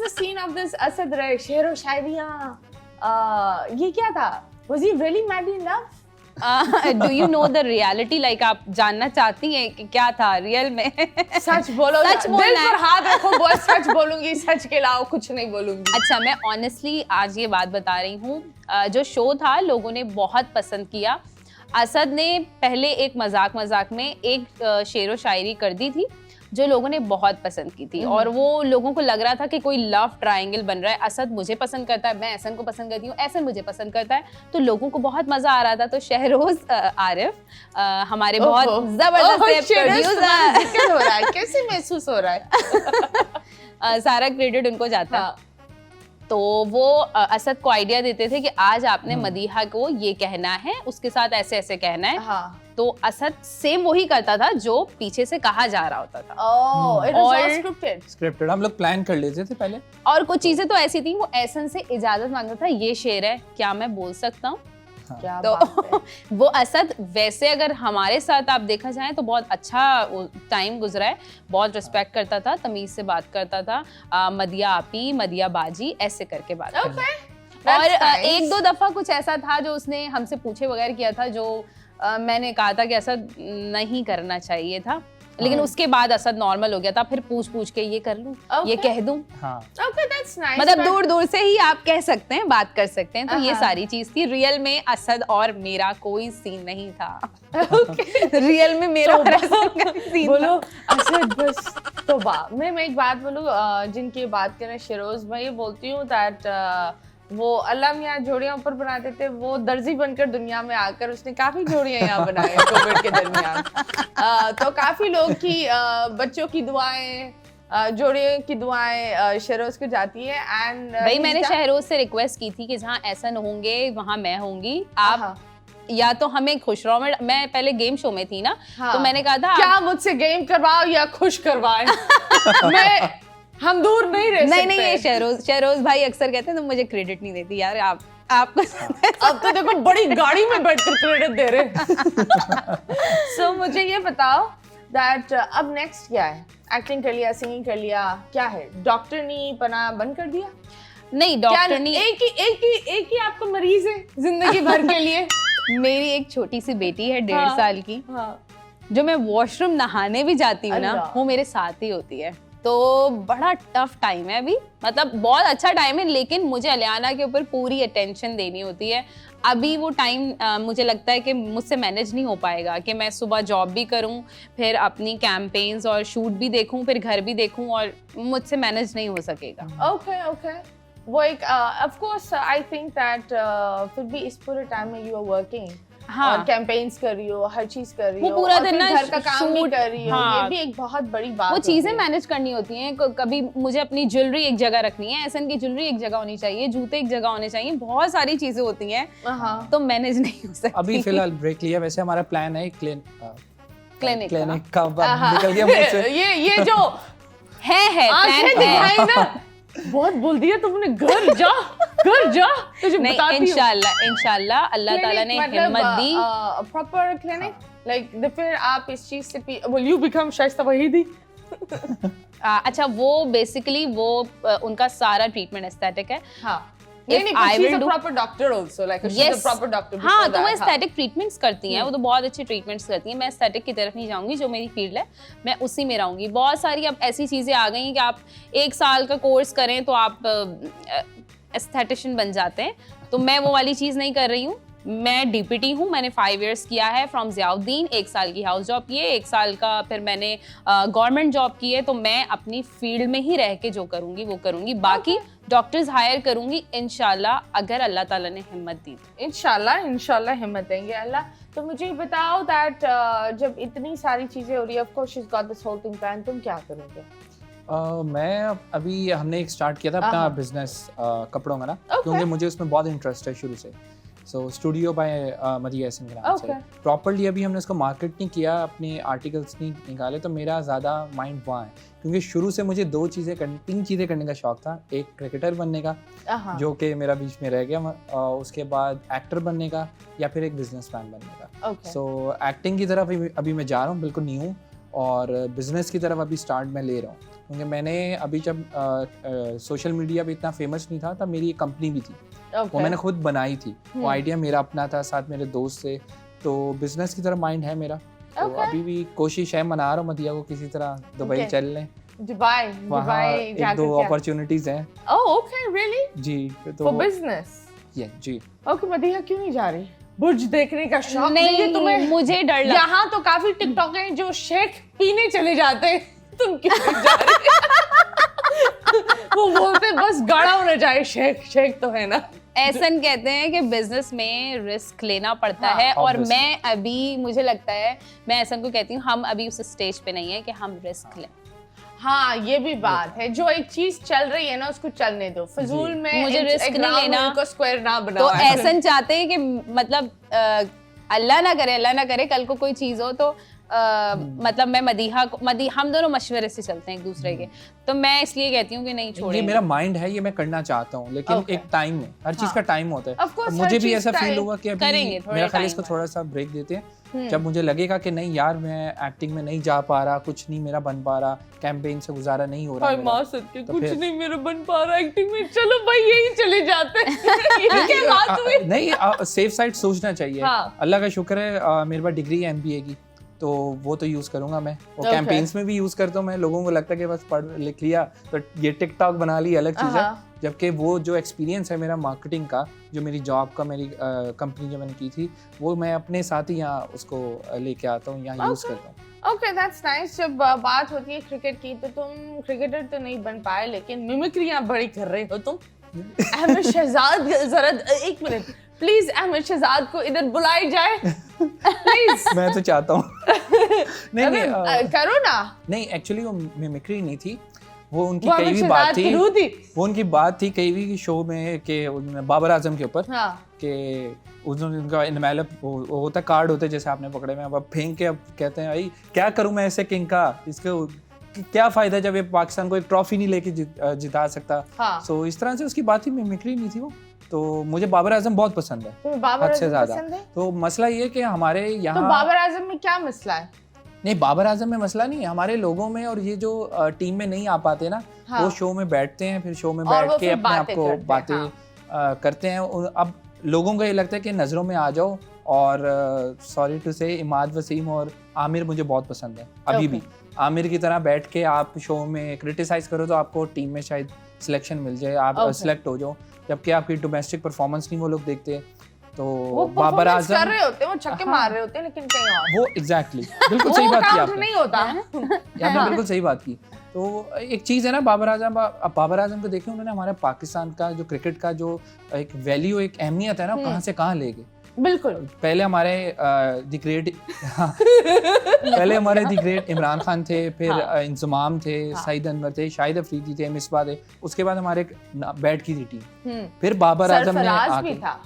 the scene of this Asad Ray, शेरो शायरियाँ, ये क्या था? Was he really madly in love? Do you know the reality? Like आप जानना चाहती हैं कि क्या था रियल में? सच बोलो, सच दिल बोलना है। पर हाथ रखो, बहुत सच बोलूंगी, सच के अलावा कुछ नहीं बोलूंगी। अच्छा, मैं ऑनेस्टली आज ये बात बता रही हूँ, जो शो था लोगों ने बहुत पसंद किया। असद ने पहले एक मजाक में एक शेरो शायरी कर दी थी जो लोगों ने बहुत पसंद की थी, और वो लोगों को लग रहा था कि कोई लव ट्रायंगल बन रहा है। असद मुझे पसंद करता है, मैं एहसन को पसंद करती हूँ, एहसन मुझे पसंद करता है, तो लोगों को बहुत मजा आ रहा था। तो शहरोज आरिफ हमारे बहुत जबरदस्त प्रोड्यूसर, जिक्र हो रहा है, कैसे महसूस हो रहा है? सारा क्रेडिट उनको जाता है। तो वो असद को आइडिया देते थे कि आज आपने मदीहा को ये कहना है, उसके साथ ऐसे ऐसे कहना है। हाँ। तो असद सेम वही करता था जो पीछे से कहा जा रहा होता था। Oh, it was all scripted. Scripted हम लोग प्लान कर लेते थे पहले। और कुछ चीजें तो ऐसी थी, वो एहसन से इजाजत मांगता था, ये शेर है, क्या मैं बोल सकता हूँ? क्या तो बात है। वो असद वैसे अगर हमारे साथ आप देखा जाए तो बहुत अच्छा टाइम गुजरा है, बहुत रिस्पेक्ट करता था, तमीज से बात करता था, मदिया आपी, मदिया बाजी ऐसे करके बात करता था। और एक दो दफा कुछ ऐसा था जो उसने हमसे पूछे बगैर किया था, जो मैंने कहा था कि असद नहीं करना चाहिए था, लेकिन उसके बाद असद नॉर्मल हो गया था। फिर पूछ के ये कर लूं, ये कह दूं, हाँ। Okay, that's nice. मतलब दूर दूर से ही आप कह सकते हैं, बात कर सकते हैं। तो ये सारी चीज थी। रियल में असद और मेरा कोई सीन नहीं था। रियल में मेरा और असद का सीन बोलो असद बस तो मैं एक बात बोलूँ, जिनकी बात करें शिरोज, मैं ये बोलती हूँ दैट वो अल्लाह मियाँ जोड़ियाँ ऊपर बनाते थे, वो दर्जी बनकर दुनिया में आकर उसने काफी जोड़ियाँ यहाँ बनाई कोविड के दरमियान। तो काफी लोग की बच्चों की दुआएं, जोड़ियों की दुआएं शहरोज को जाती है। एंड भाई मैंने शहरोज से रिक्वेस्ट की थी कि जहाँ ऐसा न होंगे वहाँ मैं होंगी, आप या तो हमें खुश रहो। मैं पहले गेम शो में थी ना, तो मैंने कहा था क्या मुझसे गेम करवाओ या खुश करवाएं। हम दूर नहीं रह सकते। नहीं, ये शहरोज भाई अक्सर कहते हैं तुम मुझे क्रेडिट नहीं देती यार, आपको अब तो देखो बड़ी गाड़ी में बैठकर क्रेडिट दे रहे। So मुझे ये बताओ दैट अब नेक्स्ट क्या है? एक्टिंग कर लिया, सिंगिंग कर लिया, क्या है? डॉक्टर ने पना बंद कर दिया? नहीं, डॉक्टर ने एक ही आपका मरीज है जिंदगी भर के लिए। मेरी एक छोटी सी बेटी है 1.5 साल की, जो मैं वॉशरूम नहाने भी जाती हूँ ना, वो मेरे साथ ही होती है। तो बड़ा टफ टाइम है अभी, मतलब बहुत अच्छा टाइम है, लेकिन मुझे अलियाना के ऊपर पूरी अटेंशन देनी होती है। अभी वो टाइम मुझे लगता है कि मुझसे मैनेज नहीं हो पाएगा कि मैं सुबह जॉब भी करूं, फिर अपनी कैंपेन्स और शूट भी देखूं, फिर घर भी देखूं, और मुझसे मैनेज नहीं हो सकेगा। ओके वो एक of course I think that फिर भी इस पूरे टाइम में यू आर वर्किंग, हाँ, और कैंपेन्स कर रही हो, हर चीज कर रही हो, वो पूरा दिन ना घर का काम भी कर रही हो, हाँ, ये भी एक बहुत बड़ी बात। वो चीजें मैनेज करनी होती हैं। कभी मुझे अपनी ज्वेलरी एक जगह रखनी है, एहसन की ज्वेलरी एक जगह होनी चाहिए, जूते एक जगह होने चाहिए, बहुत सारी चीजें होती हैं, तो मैनेज नहीं हो सकती। अभी फिलहाल ब्रेक लिया, वैसे हमारा प्लान है क्लिनिक का निकल गया मुझसे। ये जो है आंखें दिखाई ना, बहुत बोल दिया तुमने, घर जा तुझे बताती हूं। इंशाल्लाह अल्लाह ताला ने हिम्मत दी। प्रॉपर क्लिनिक लाइक फिर आप इस चीज से विल यू बिकम शाइस्ता वहीदी? अच्छा, वो बेसिकली वो उनका सारा ट्रीटमेंट एस्थेटिक है। हाँ, proper doctor also, like she is a proper doctor. हाँ, तो वो एस्थेटिक ट्रीटमेंट्स करती हैं, वो तो बहुत अच्छे ट्रीटमेंट्स करती हैं। मैं एस्थेटिक की तरफ नहीं जाऊंगी, जो मेरी फील्ड है मैं उसी में रहूंगी। बहुत सारी अब ऐसी चीजें आ गई हैं कि आप 1 साल का कोर्स करें तो आप एस्थेटिशियन बन जाते हैं, तो मैं वो वाली चीज नहीं कर रही हूँ। मैं डीपीटी हूँ, मैंने 5 इयर्स किया है फ्रॉम ज़ियाउद्दीन। 1 साल की हाउस जॉब की है, 1 साल का फिर मैंने गवर्नमेंट जॉब की है। तो मैं अपनी फील्ड में ही रह के जो करूँगी वो करूँगी, बाकी डॉक्टर्स हायर करूँगी इंशाल्लाह, अगर अल्लाह ताला ने हिम्मत दी। इंशाल्लाह हिम्मत देंगे अल्लाह। तो मुझे बताओ दैट जब इतनी सारी चीजें हो रही है, of course she is got this whole thing plan, तुम क्या करोगे? मैं अभी हमने एक स्टार्ट किया था अपना बिजनेस कपड़ों का ना, क्योंकि मुझे उसमें बहुत इंटरेस्ट है शुरू से। सो स्टूडियो बाय मदिया एहसन के नाम से प्रॉपर्ली अभी हमने इसको मार्केट नहीं किया, अपने आर्टिकल्स नहीं निकाले, तो मेरा ज़्यादा माइंड वहाँ है, क्योंकि शुरू से मुझे 3 चीज़ें करने का शौक था। एक क्रिकेटर बनने का, जो कि मेरा बीच में रह गया, उसके बाद एक्टर बनने का, या फिर एक बिजनेसमैन बनने का। सो एक्टिंग की तरफ अभी मैं जा रहा हूँ, बिल्कुल न्यू, और बिजनेस की तरफ अभी स्टार्ट मैं ले रहा हूँ। क्योंकि मैंने अभी जब सोशल मीडिया पे इतना फेमस नहीं था तब मेरी एक कंपनी भी थी, वो मैंने खुद बनाई थी। वो आइडिया मेरा अपना था, साथ मेरे दोस्त से, तो बिजनेस की तरफ माइंड है मेरा। तो अभी भी कोशिश है, मना रहा हूँ मदिया को किसी तरह दुबई चल लें। दुबई एक दो अपॉर्चुनिटीज हैं। Oh okay, really? जी, तो फॉर बिजनेस? जी। ओके, मदिया क्यों नहीं जा रही? बुर्ज देखने का शौक नहीं है तुम्हें? मुझे डर लगता यहाँ तो काफी टिकटॉक हैं जो शेक पीने चले जाते हैं, तुम क्यों नहीं जा रही? वो बोलते बस गाढ़ा होना चाहिए, शेक तो है ना। ऐसन कहते हैं कि बिजनेस में रिस्क लेना पड़ता हाँ, है, और obviously। मैं अभी, मुझे लगता है, मैं ऐसन को कहती हूँ, हम अभी उस स्टेज पे नहीं है कि हम रिस्क लें। हाँ, ये भी बात है, जो एक चीज चल रही है ना उसको चलने दो, फजूल में मुझे रिस्क नहीं लेना, को स्क्वायर ना बनाओ। तो ऐसन चाहते हैं कि मतलब अल्लाह ना करे कल को कोई चीज हो तो मतलब मैं मदी हम दोनों मशवरे से चलते हैं एक दूसरे के, तो मैं इसलिए कहती हूँ कि नहीं ये छोड़ेंगे। मेरा माइंड है, ये मैं करना चाहता हूँ, लेकिन Okay. एक टाइम में हर चीज का टाइम होता है। Of course, तो हर मुझे भी चीज ऐसा का फील हुआ कि करेंगे, अभी थोड़ा मेरा ख्याल time इसको है। थोड़ा सा ब्रेक देते हैं। जब मुझे लगेगा कि नहीं यार मैं एक्टिंग में नहीं जा पा रहा, कुछ नहीं मेरा बन पा रहा, कैंपेन से गुजारा नहीं हो रहा मेरा, सत्य तो कुछ फिर- नहीं मेरा बन पा रहा एक्टिंग में, चलो भाई यही चले जाते हैं। ये क्या बात हुई? नहीं, सेफ साइड सोचना चाहिए। हाँ। अल्लाह का शुक्र है, मेरे पास डिग्री है MBA की, तो वो तो यूज करूंगा मैं, वो Okay. कैंपेन्स में भी यूज करता हूँ मैं। लोगों को लगता है कि बस पढ़ लिख लिया तो ये टिकटॉक बना ली, अलग चीज है, जबकि वो जो एक्सपीरियंस है मेरा मार्केटिंग का, जो मेरी जॉब का, मेरी कंपनी जो मैंने की थी, वो मैं अपने साथ ही यहाँ उसको लेके आता हूँ, यहाँ यूज करता हूँ। Okay, that's nice. जब बात होती है क्रिकेट की तो तुम क्रिकेटर तो नहीं बन पाए, लेकिन मिमिक्रियां बड़ी कर रहे हो तुम। अहमद शहजाद, जरा एक मिनट प्लीज, अहमद शहजाद को इधर बुलाई जाए प्लीज। मैं तो चाहता हूँ। नहीं, करो ना। नहीं, एक्चुअली वो मिमिक्री नहीं थी, वो उनकी वो कई अहमद भी बात शहजाद थी, की रूह थी। वो उनकी बात थी कई भी शो में कि उन्होंने बाबर आजम के ऊपर हाँ। कि उनका इनमेलप वो होता कार्ड होते जैसे आपने पकड़े में, अब फेंक के अब कहते हैं भाई क्या करूं मैं ऐसे किंग का, इसके क्या फायदा जब ये पाकिस्तान को एक ट्रॉफी नहीं लेके जिता सकता। हाँ। सो इस तरह से उसकी बात ही मिमिक्री नहीं थी वो। तो मुझे बाबर आजम बहुत पसंद है, तुम्हें बाबर हद से आजम ज्यादा। पसंद है? तो मसला ये कि हमारे तो यहाँ बाबर आजम में क्या मसला है? नहीं, बाबर आजम में मसला नहीं है, हमारे लोगों में, और ये जो टीम में नहीं आ पाते ना, हाँ। वो शो में बैठते हैं, फिर शो में और वो बैठ के फिर अपने आप बातें को करते हैं, बातें हाँ। करते हैं। अब लोगों को ये लगता है कि नज़रों में आ जाओ, और सॉरी टू से इमाद वसीम और आमिर मुझे बहुत पसंद है अभी Okay. भी। आमिर की तरह बैठ के आप शो में क्रिटिसाइज करो तो आपको टीम में शायद सिलेक्शन मिल जाए, आप Okay. सिलेक्ट हो जाओ, जबकि आपकी डोमेस्टिक परफॉर्मेंस नहीं वो लोग देखते। तो वो बाबर परफॉर्मेंस कर आजम रहे होते हैं, वो छक्के हाँ। मार रहे होते हैं, लेकिन कहीं और वो एग्जैक्टली बिल्कुल सही वो बात की काउंट आपने, नहीं होता। आपने बिल्कुल सही बात की। तो एक चीज़ है ना, बाबर आजम, अब बाबर आजम को देखिए, उन्होंने हमारे पाकिस्तान का जो क्रिकेट का जो एक वैल्यू, एक अहमियत है ना, कहाँ से कहाँ ले गए। बिल्कुल। पहले हमारे द ग्रेट पहले हमारे द ग्रेट इमरान खान थे, फिर इंजमाम थे, सईद अनवर थे, शाहिद अफरीदी थे, मिसबा थे, उसके बाद हमारे बैट की थी टीम, फिर बाबर आजम ने सरफराज आके भी था।